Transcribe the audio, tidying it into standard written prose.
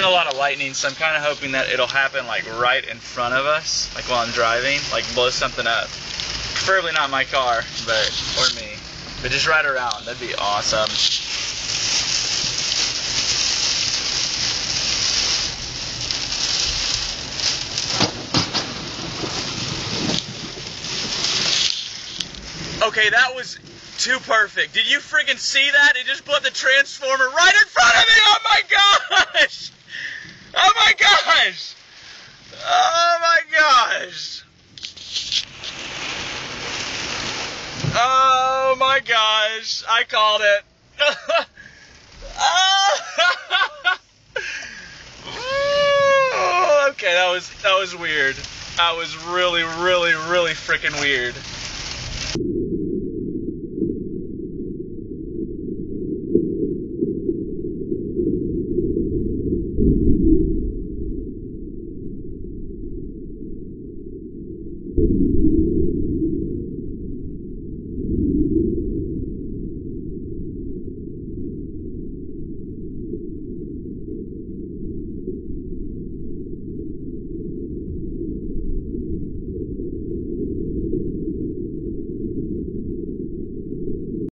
been a lot of lightning, so I'm kind of hoping that it'll happen like right in front of us, like while I'm driving, like blow something up. Preferably not my car, or me, but just right around. That'd be awesome. Okay, that was too perfect. Did you freaking see that? It just blew up the transformer right in front of me. Oh my gosh! Oh my gosh! Oh my gosh! Oh my gosh! I called it. Okay, that was weird. That was really, really, really freaking weird.